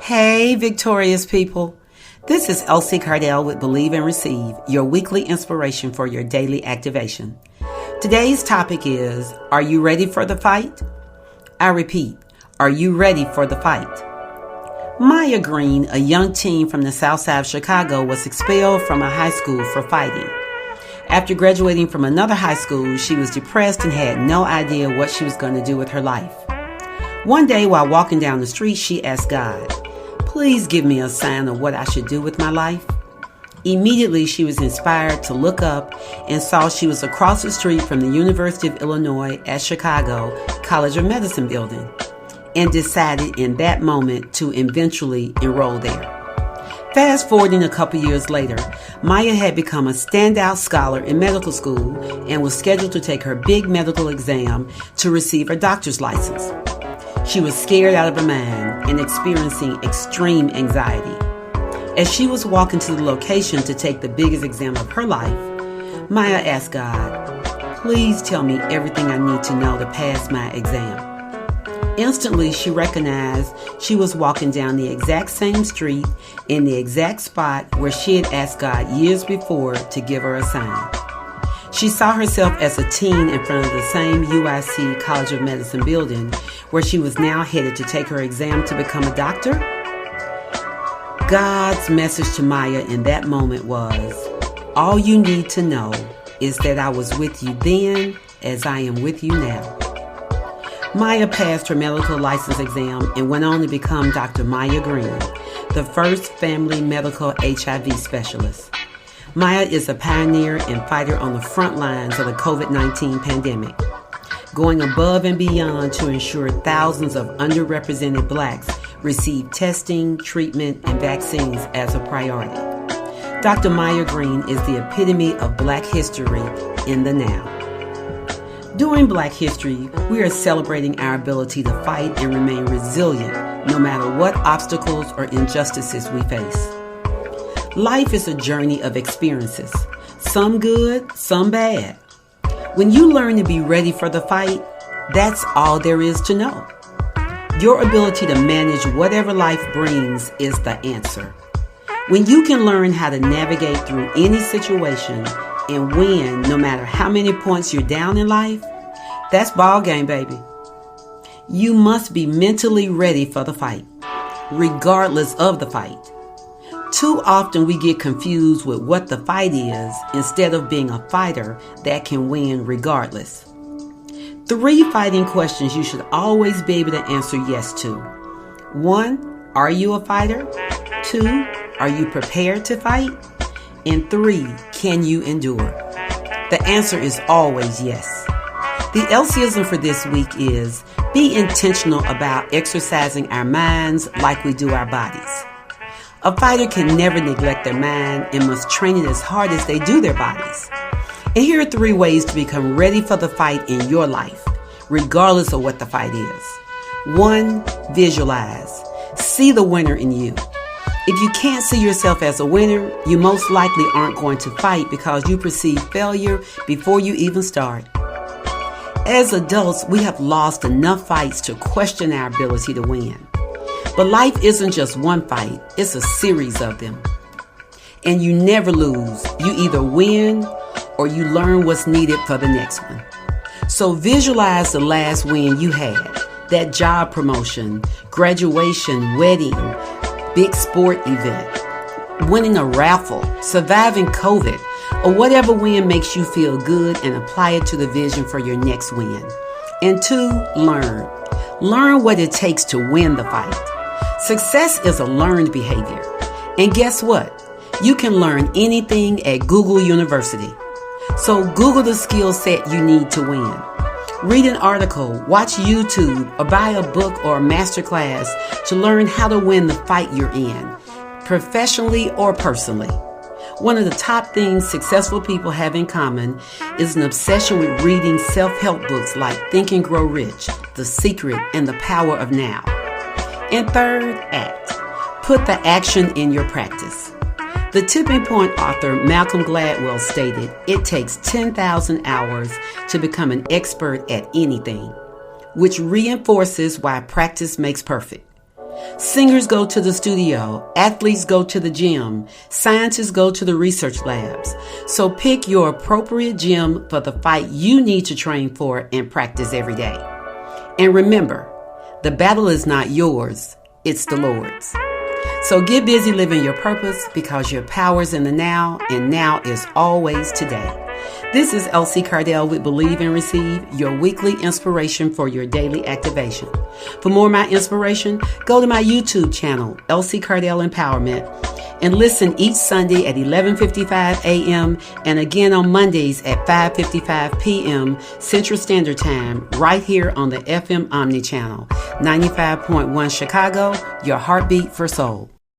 Hey, victorious people. This is Elsie Cardell with Believe and Receive, your weekly inspiration for your daily activation. Today's topic is, are you ready for the fight? I repeat, are you ready for the fight? Maya Green, a young teen from the south side of Chicago, was expelled from a high school for fighting. After graduating from another high school, she was depressed and had no idea what she was going to do with her life. One day while walking down the street, she asked God, "Please give me a sign of what I should do with my life." Immediately, she was inspired to look up and saw she was across the street from the University of Illinois at Chicago College of Medicine building, and decided in that moment to eventually enroll there. Fast forwarding a couple years later, Maya had become a standout scholar in medical school and was scheduled to take her big medical exam to receive her doctor's license. She was scared out of her mind and experiencing extreme anxiety. As she was walking to the location to take the biggest exam of her life, Maya asked God, "Please tell me everything I need to know to pass my exam." Instantly, she recognized she was walking down the exact same street in the exact spot where she had asked God years before to give her a sign. She saw herself as a teen in front of the same UIC College of Medicine building where she was now headed to take her exam to become a doctor. God's message to Maya in that moment was, "All you need to know is that I was with you then as I am with you now." Maya passed her medical license exam and went on to become Dr. Maya Green, the first family medical HIV specialist. Maya is a pioneer and fighter on the front lines of the COVID-19 pandemic, going above and beyond to ensure thousands of underrepresented blacks receive testing, treatment, and vaccines as a priority. Dr. Maya Green is the epitome of Black history in the now. During Black History, we are celebrating our ability to fight and remain resilient no matter what obstacles or injustices we face. Life is a journey of experiences, some good, some bad. When you learn to be ready for the fight, that's all there is to know. Your ability to manage whatever life brings is the answer. When you can learn how to navigate through any situation and win no matter how many points you're down in life, that's ball game, baby. You must be mentally ready for the fight, regardless of the fight. Too often we get confused with what the fight is instead of being a fighter that can win regardless. 3 fighting questions you should always be able to answer yes to. 1, are you a fighter? 2, are you prepared to fight? And 3, can you endure? The answer is always yes. The ELISEISM for this week is, be intentional about exercising our minds like we do our bodies. A fighter can never neglect their mind and must train it as hard as they do their bodies. And here are 3 ways to become ready for the fight in your life, regardless of what the fight is. 1, visualize. See the winner in you. If you can't see yourself as a winner, you most likely aren't going to fight because you perceive failure before you even start. As adults, we have lost enough fights to question our ability to win. But life isn't just one fight, it's a series of them. And you never lose. You either win or you learn what's needed for the next one. So visualize the last win you had, that job promotion, graduation, wedding, big sport event, winning a raffle, surviving COVID, or whatever win makes you feel good, and apply it to the vision for your next win. And 2, learn. Learn what it takes to win the fight. Success is a learned behavior. And guess what? You can learn anything at Google University. So Google the skill set you need to win. Read an article, watch YouTube, or buy a book or a masterclass to learn how to win the fight you're in, professionally or personally. One of the top things successful people have in common is an obsession with reading self-help books like Think and Grow Rich, The Secret, and The Power of Now. And 3rd, act. Put the action in your practice. The Tipping Point author Malcolm Gladwell stated, "It takes 10,000 hours to become an expert at anything," which reinforces why practice makes perfect. Singers go to the studio, athletes go to the gym, scientists go to the research labs. So pick your appropriate gym for the fight you need to train for and practice every day. And remember, the battle is not yours, it's the Lord's. So get busy living your purpose because your power's in the now, and now is always today. This is Elsie Cardell with Believe and Receive, your weekly inspiration for your daily activation. For more of my inspiration, go to my YouTube channel, Elsie Cardell Empowerment, and listen each Sunday at 11:55 a.m. and again on Mondays at 5:55 p.m. Central Standard Time, right here on the FM Omni Channel, 95.1 Chicago, your heartbeat for soul.